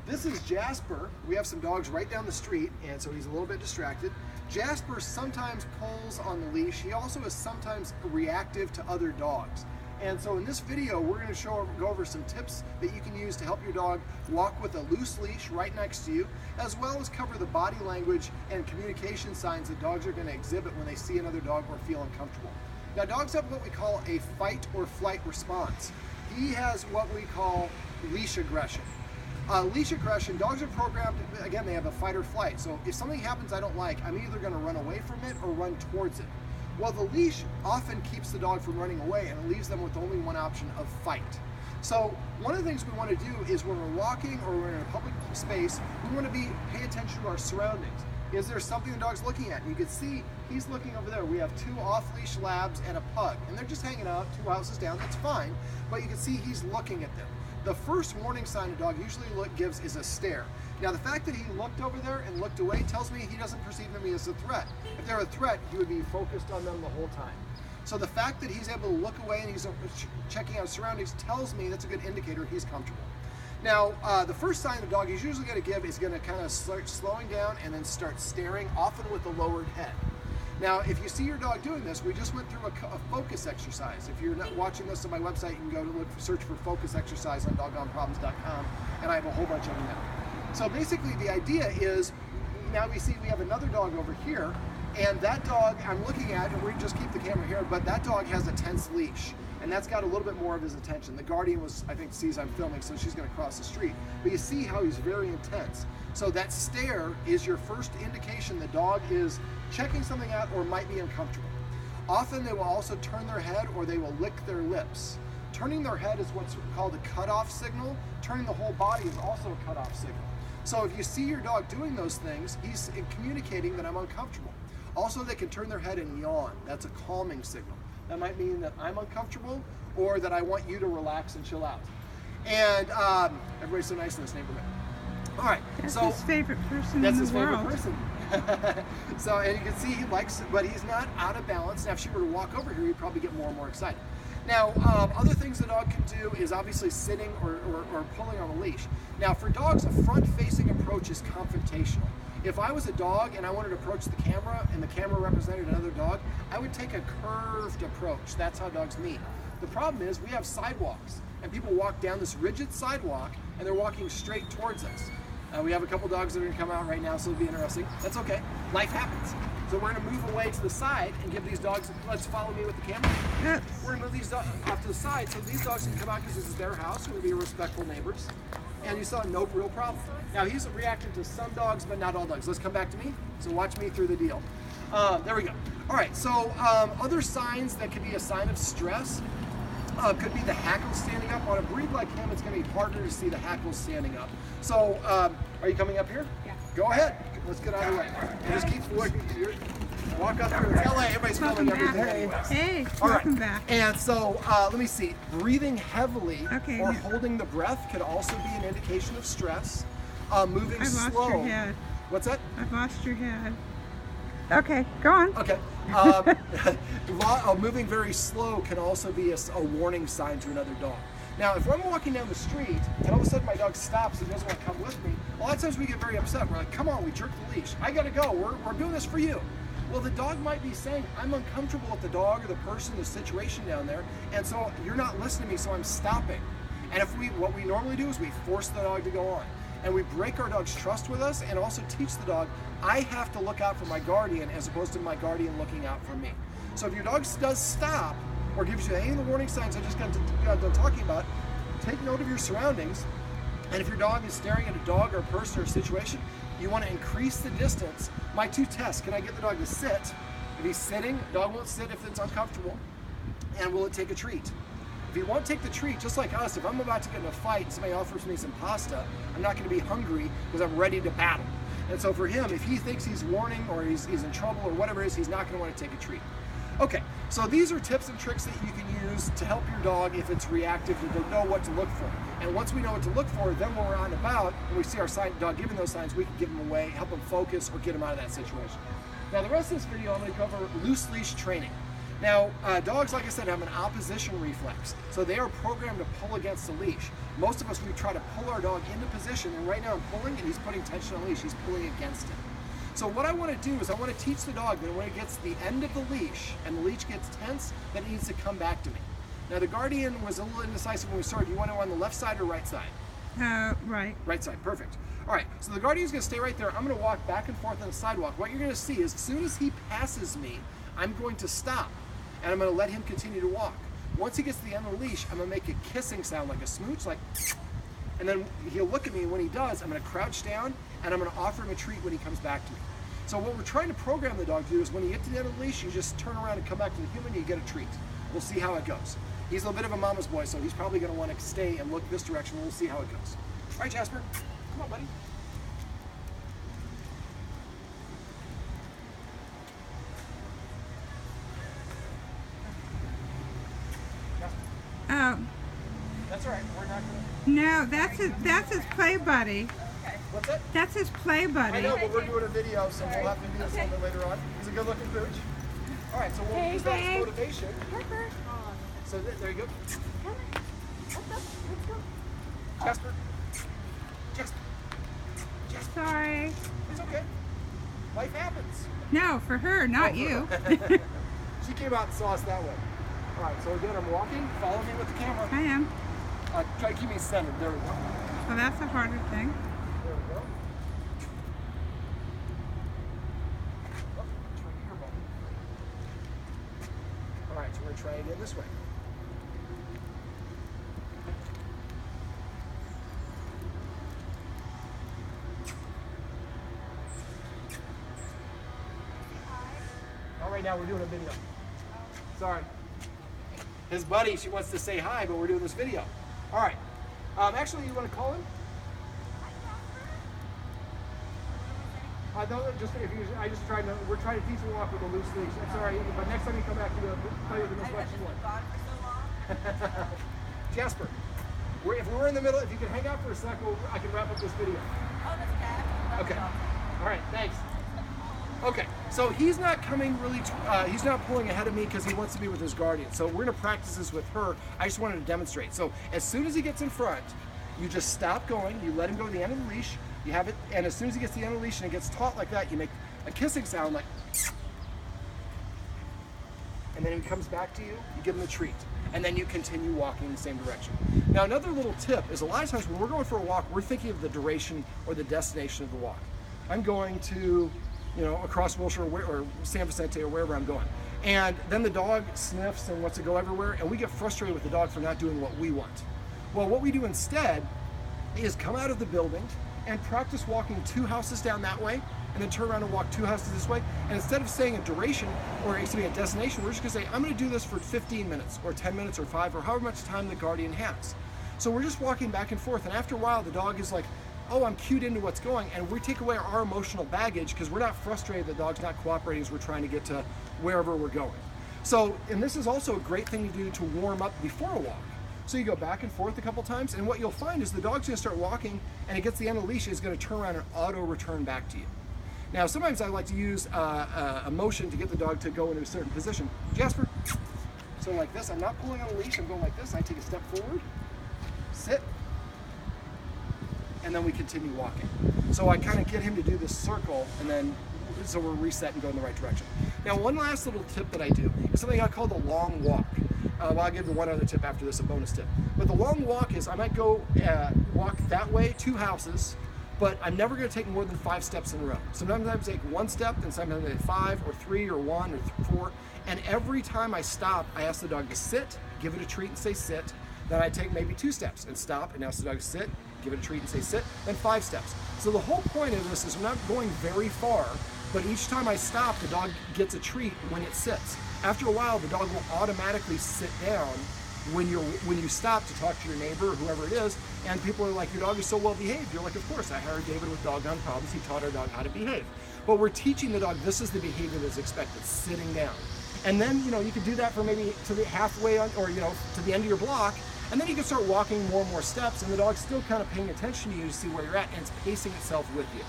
This is Jasper. We have some dogs right down the street, and so he's a little bit distracted. Jasper sometimes pulls on the leash. He also is sometimes reactive to other dogs. And so in this video, we're going to go over some tips that you can use to help your dog walk with a loose leash right next to you, as well as cover the body language and communication signs that dogs are going to exhibit when they see another dog or feel uncomfortable. Now, dogs have what we call a fight or flight response. He has what we call leash aggression. Leash aggression, dogs are programmed, again, they have a fight or flight. So if something happens I don't like, I'm either going to run away from it or run towards it. Well, the leash often keeps the dog from running away, and it leaves them with only one option of fight. So one of the things we want to do is when we're walking or we're in a public space, we want to pay attention to our surroundings. Is there something the dog's looking at? And you can see he's looking over there. We have 2 off-leash labs and a pug, and they're just hanging out 2 houses down. That's fine, but you can see he's looking at them. The first warning sign a dog usually gives is a stare. Now, the fact that he looked over there and looked away tells me he doesn't perceive them as a threat. If they're a threat, he would be focused on them the whole time. So the fact that he's able to look away and he's checking out surroundings tells me that's a good indicator he's comfortable. Now, the first sign the dog is usually going to give is going to kind of start slowing down and then start staring, often with a lowered head. Now, if you see your dog doing this, we just went through a focus exercise. If you're not watching this on my website, you can go to search for focus exercise on doggoneproblems.com, and I have a whole bunch of them now. So basically, the idea is, now we see we have another dog over here, and that dog I'm looking at, and we just keep the camera here, but that dog has a tense leash, and that's got a little bit more of his attention. The guardian sees I'm filming, so she's going to cross the street. But you see how he's very intense. So that stare is your first indication the dog is checking something out or might be uncomfortable. Often they will also turn their head or they will lick their lips. Turning their head is what's called a cutoff signal. Turning the whole body is also a cutoff signal. So if you see your dog doing those things, he's communicating that I'm uncomfortable. Also, they can turn their head and yawn. That's a calming signal. That might mean that I'm uncomfortable or that I want you to relax and chill out. And everybody's so nice in this neighborhood. All right. That's so his favorite person that's in his the favorite world. person. So, and you can see he likes it, but he's not out of balance. Now, if she were to walk over here, he'd probably get more and more excited. Now, other things the dog can do is obviously sitting or pulling on a leash. Now, for dogs, a front-facing approach is confrontational. If I was a dog and I wanted to approach the camera and the camera represented another dog, I would take a curved approach. That's how dogs meet. The problem is we have sidewalks, and people walk down this rigid sidewalk, and they're walking straight towards us. We have a couple dogs that are going to come out right now, so it'll be interesting. That's okay. Life happens. So we're going to move away to the side and give these dogs, let's follow me with the camera. Yes. We're going to move these dogs off to the side so these dogs can come out because this is their house. We'll be respectful neighbors. And you saw no real problem. Now he's reacting to some dogs, but not all dogs. Let's come back to me. So watch me through the deal. There we go. All right, so other signs that could be a sign of stress could be the hackles standing up. On a breed like him, it's going to be harder to see the hackles standing up. So, are you coming up here? Yeah. Go ahead. Let's get out of the way. And just keep walking. Walk up through. It's LA. Everybody's filming everything anyway. Hey, All welcome right. back. And so, let me see. Breathing heavily or now. holding the breath could also be an indication of stress. Moving I've slow. lost your head. What's that? I've lost your head. Okay, go on. Okay. Moving very slow can also be a warning sign to another dog. Now, if I'm walking down the street and all of a sudden my dog stops and doesn't want to come with me, a lot of times we get very upset. We're like, come on, we jerked the leash. I gotta go. We're doing this for you. Well, the dog might be saying, I'm uncomfortable with the dog or the person, the situation down there, and so you're not listening to me, so I'm stopping. And what we normally do is we force the dog to go on. And we break our dog's trust with us and also teach the dog, I have to look out for my guardian as opposed to my guardian looking out for me. So if your dog does stop or gives you any of the warning signs I just got done talking about, take note of your surroundings. And if your dog is staring at a dog or a person or a situation, you want to increase the distance. My 2 tests, can I get the dog to sit? If he's sitting, the dog won't sit if it's uncomfortable. And will it take a treat? If he won't take the treat, just like us, if I'm about to get in a fight and somebody offers me some pasta, I'm not going to be hungry because I'm ready to battle. And so for him, if he thinks he's warning or he's in trouble or whatever it is, he's not going to want to take a treat. Okay, so these are tips and tricks that you can use to help your dog if it's reactive, to know what to look for. And once we know what to look for, then when we're on about and we see our dog giving those signs, we can give them away, help them focus, or get them out of that situation. Now the rest of this video, I'm going to cover loose leash training. Now, dogs, like I said, have an opposition reflex. So they are programmed to pull against the leash. Most of us, we try to pull our dog into position, and right now I'm pulling, and he's putting tension on the leash. He's pulling against it. So what I want to do is I want to teach the dog that when it gets to the end of the leash, and the leash gets tense, that it needs to come back to me. Now, the Guardian was a little indecisive when we started. You want it on the left side or right side? Right. Right side, perfect. All right, so the Guardian's gonna stay right there. I'm gonna walk back and forth on the sidewalk. What you're gonna see is as soon as he passes me, I'm going to stop, and I'm gonna let him continue to walk. Once he gets to the end of the leash, I'm gonna make a kissing sound, like a smooch, like, and then he'll look at me, and when he does, I'm gonna crouch down, and I'm gonna offer him a treat when he comes back to me. So what we're trying to program the dog to do is when you get to the end of the leash, you just turn around and come back to the human, and you get a treat. We'll see how it goes. He's a bit of a mama's boy, so he's probably gonna wanna stay and look this direction. We'll see how it goes. All right, Jasper, come on, buddy. Oh. That's all right. We're not gonna. No, that's his play buddy. Okay. What's that? That's his play buddy. I know, but we're doing a video, so we'll have to do this a little bit later on. He's a good-looking pooch. All right, so we'll use that as motivation. So there you go. Jasper. Jasper. Jasper. Sorry. It's okay. Life happens. No, for her, not you. She came out and saw us that way. All right, so again, I'm walking. Follow me with the camera. I am. Try to keep me centered. There we go. Well, that's a harder thing. There we go. Oh, it's right here, buddy. All right, so we're going to try again this way. All right, now we're doing a video. Sorry. His buddy, she wants to say hi, but we're doing this video. All right. Actually, you want to call him? I just tried to. We're trying to teach him to walk with a loose leash. I'm sorry, but next time you come back, you'll play with him as much as you want. Gone for so long. Jasper, if we were in the middle, if you could hang out for a sec, I can wrap up this video. Oh, that's bad. Okay. All right. Thanks. Okay, so he's not coming really, he's not pulling ahead of me because he wants to be with his Guardian. So we're gonna practice this with her. I just wanted to demonstrate. So as soon as he gets in front, you just stop going, you let him go to the end of the leash, you have it, and as soon as he gets to the end of the leash and it gets taut like that, you make a kissing sound like, and then he comes back to you, you give him a treat. And then you continue walking in the same direction. Now another little tip is a lot of times when we're going for a walk, we're thinking of the duration or the destination of the walk. I'm going to, across Wilshire or San Vicente or wherever I'm going. And then the dog sniffs and wants to go everywhere, and we get frustrated with the dog for not doing what we want. Well, what we do instead is come out of the building and practice walking 2 houses down that way, and then turn around and walk 2 houses this way. And instead of saying a duration, or a destination, we're just gonna say, I'm gonna do this for 15 minutes, or 10 minutes, or 5, or however much time the Guardian has. So we're just walking back and forth, and after a while, the dog is like, oh, I'm cued into what's going, and we take away our emotional baggage because we're not frustrated the dog's not cooperating as we're trying to get to wherever we're going. So, and this is also a great thing to do to warm up before a walk. So you go back and forth a couple times, and what you'll find is the dog's gonna start walking, and it gets to the end of the leash, it's gonna turn around and auto-return back to you. Now, sometimes I like to use a motion to get the dog to go into a certain position. Jasper, so like this, I'm not pulling on the leash, I'm going like this, I take a step forward, sit, and then we continue walking. So I kind of get him to do this circle, and then so we're reset and go in the right direction. Now, one last little tip that I do is something I call the long walk. Well, I'll give you one other tip after this, a bonus tip. But the long walk is I might go walk that way, 2 houses, but I'm never going to take more than 5 steps in a row. Sometimes I take 1 step, and sometimes I take 5 or 3 or 1 or 4. And every time I stop, I ask the dog to sit, give it a treat and say sit. Then I take maybe 2 steps and stop and ask the dog to sit, give it a treat and say sit, then 5 steps. So the whole point of this is we're not going very far, but each time I stop, the dog gets a treat when it sits. After a while, the dog will automatically sit down when you stop to talk to your neighbor or whoever it is, and people are like, your dog is so well behaved. You're like, of course, I hired David with Doggone Problems. He taught our dog how to behave. But we're teaching the dog this is the behavior that's expected, sitting down. And then, you can do that for maybe to the halfway on, or, to the end of your block, and then you can start walking more and more steps, and the dog's still kind of paying attention to you to see where you're at, and it's pacing itself with you.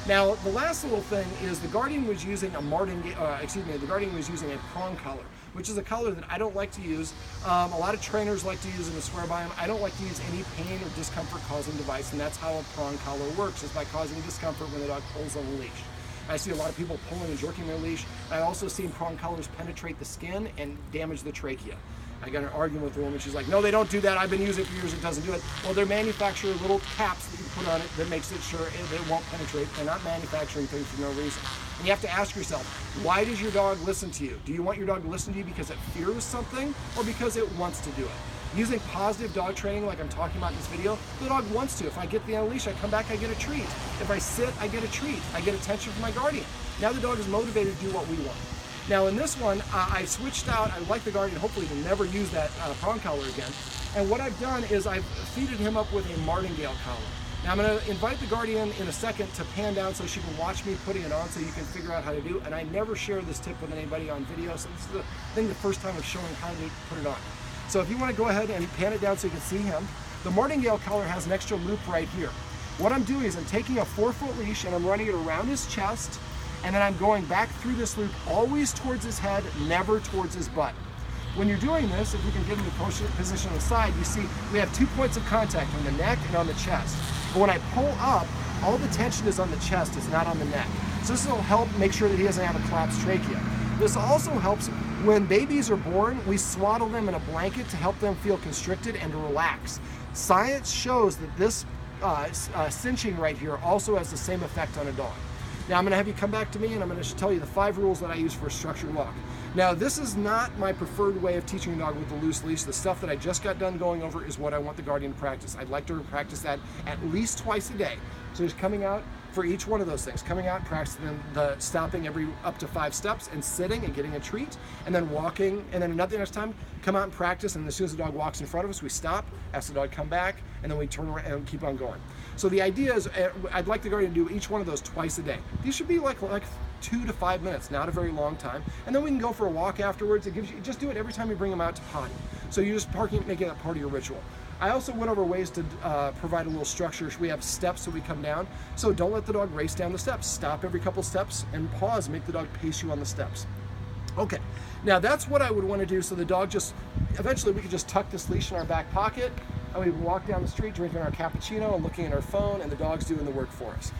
Now, the last little thing is the Guardian was using a the Guardian was using a prong collar, which is a collar that I don't like to use. A lot of trainers like to use them and swear by them. I don't like to use any pain or discomfort causing device, and that's how a prong collar works, is by causing discomfort when the dog pulls on the leash. I see a lot of people pulling and jerking their leash. I also seen prong collars penetrate the skin and damage the trachea. I got an argument with a woman. She's like, no, they don't do that. I've been using it for years. It doesn't do it. Well, they're manufacturing little caps that you put on it that makes it sure it won't penetrate. They're not manufacturing things for no reason. And you have to ask yourself, why does your dog listen to you? Do you want your dog to listen to you because it fears something or because it wants to do it? Using positive dog training like I'm talking about in this video, the dog wants to. If I get the on a leash, I come back, I get a treat. If I sit, I get a treat. I get attention from my Guardian. Now the dog is motivated to do what we want. Now in this one, I switched out. I like the Guardian, hopefully to never use that prong collar again. And what I've done is I've feeded him up with a martingale collar. Now I'm going to invite the Guardian in a second to pan down so she can watch me putting it on so you can figure out how to do. And I never share this tip with anybody on video, so this is the first time I'm showing how to put it on. So if you want to go ahead and pan it down so you can see him, the martingale collar has an extra loop right here. What I'm doing is I'm taking a 4-foot leash and I'm running it around his chest, and then I'm going back through this loop, always towards his head, never towards his butt. When you're doing this, if you can get him to position on the side, you see we have 2 points of contact on the neck and on the chest. But when I pull up, all the tension is on the chest, it's not on the neck. So this will help make sure that he doesn't have a collapsed trachea. This also helps when babies are born, we swaddle them in a blanket to help them feel constricted and to relax. Science shows that this cinching right here also has the same effect on a dog. Now I'm going to have you come back to me and I'm going to tell you the 5 rules that I use for a structured walk. Now this is not my preferred way of teaching a dog with a loose leash. The stuff that I just got done going over is what I want the Guardian to practice. I'd like to practice that at least twice a day. So he's coming out for each one of those things. Coming out, practicing the stopping every up to 5 steps and sitting and getting a treat, and then walking, and then another next time, come out and practice, and as soon as the dog walks in front of us, we stop, ask the dog to come back, and then we turn around and keep on going. So the idea is, I'd like the Guardian to do each one of those twice a day. These should be like 2 to 5 minutes, not a very long time. And then we can go for a walk afterwards. It gives you, just do it every time you bring them out to potty. So you're just making that part of your ritual. I also went over ways to provide a little structure. We have steps so we come down. So don't let the dog race down the steps. Stop every couple steps and pause, make the dog pace you on the steps. Okay, now that's what I would want to do, so the dog just, eventually we could just tuck this leash in our back pocket, and we would walk down the street drinking our cappuccino and looking at our phone, and the dog's doing the work for us.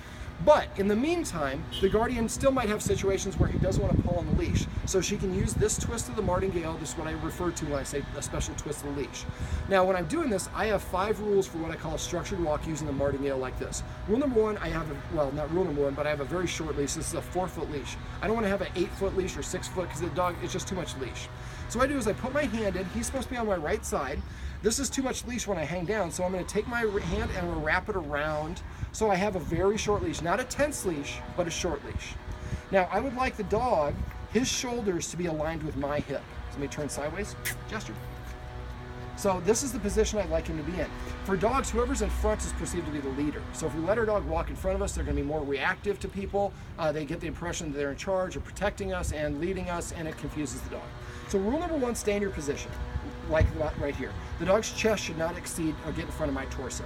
But in the meantime, the Guardian still might have situations where he doesn't want to pull on the leash. So she can use this twist of the martingale. This is what I refer to when I say a special twist of the leash. Now, when I'm doing this, I have 5 rules for what I call a structured walk using the martingale like this. Rule number 1, I have well, not rule number 1, but I have a very short leash. This is a 4-foot leash. I don't want to have an 8-foot leash or 6-foot because the dog is just too much leash. So what I do is I put my hand in. He's supposed to be on my right side. This is too much leash when I hang down, so I'm going to take my hand and I'm going to wrap it around so I have a very short leash. Not a tense leash, but a short leash. Now, I would like the dog, his shoulders to be aligned with my hip. So let me turn sideways, gesture. So this is the position I'd like him to be in. For dogs, whoever's in front is perceived to be the leader. So if we let our dog walk in front of us, they're going to be more reactive to people. They get the impression that they're in charge or protecting us and leading us, and it confuses the dog. So rule number 1, stay in your position, like right here. The dog's chest should not exceed or get in front of my torso.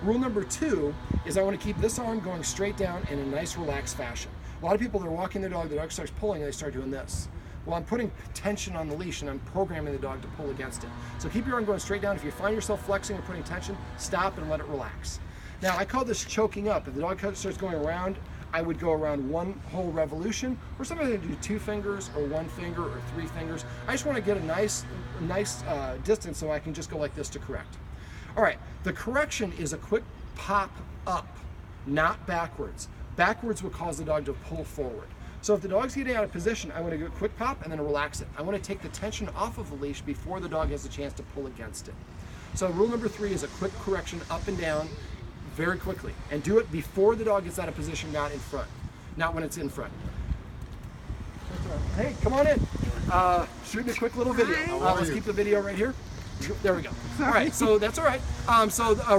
Rule number 2 is I want to keep this arm going straight down in a nice relaxed fashion. A lot of people, they're walking their dog, the dog starts pulling, and they start doing this. Well, I'm putting tension on the leash and I'm programming the dog to pull against it. So keep your arm going straight down. If you find yourself flexing or putting tension, stop and let it relax. Now, I call this choking up. If the dog starts going around, I would go around 1 whole revolution, or sometimes I do 2 fingers or 1 finger or 3 fingers. I just want to get a nice distance so I can just go like this to correct. All right, the correction is a quick pop up, not backwards. Backwards will cause the dog to pull forward. So if the dog's getting out of position, I want to do a quick pop and then relax it. I want to take the tension off of the leash before the dog has a chance to pull against it. So rule number 3 is a quick correction up and down very quickly. And do it before the dog gets out of position, not in front. Not when it's in front. Hey, come on in. Shooting a quick little video. Let's keep the video right here. There we go. All right, so that's all right.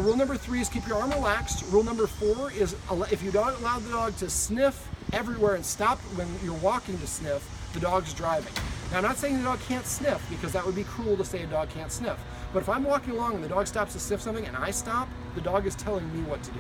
Rule number 3 is keep your arm relaxed. Rule number 4 is if you don't allow the dog to sniff everywhere and stop when you're walking to sniff, the dog's driving. Now, I'm not saying the dog can't sniff because that would be cruel to say a dog can't sniff. But if I'm walking along and the dog stops to sniff something and I stop, the dog is telling me what to do.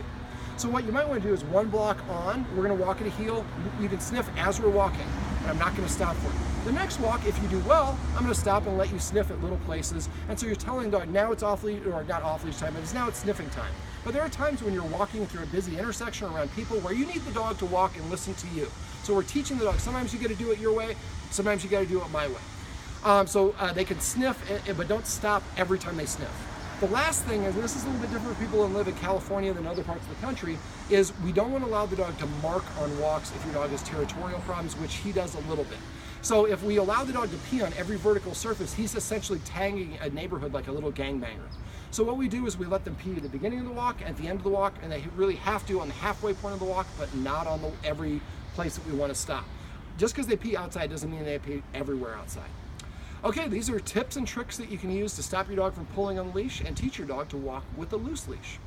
So what you might want to do is one block on, we're going to walk at a heel. You can sniff as we're walking, and I'm not going to stop for you. The next walk, if you do well, I'm going to stop and let you sniff at little places. And so you're telling the dog, now it's off leash, or not off leash time, but now it's sniffing time. But there are times when you're walking through a busy intersection around people where you need the dog to walk and listen to you. So we're teaching the dog, sometimes you got to do it your way, sometimes you got to do it my way. So they can sniff, but don't stop every time they sniff. The last thing is, and this is a little bit different for people who live in California than other parts of the country, is we don't want to allow the dog to mark on walks if your dog has territorial problems, which he does a little bit. So if we allow the dog to pee on every vertical surface, he's essentially tagging a neighborhood like a little gangbanger. So what we do is we let them pee at the beginning of the walk, at the end of the walk, and they really have to on the halfway point of the walk, but not on every place that we want to stop. Just because they pee outside doesn't mean they pee everywhere outside. Okay, these are tips and tricks that you can use to stop your dog from pulling on the leash and teach your dog to walk with a loose leash.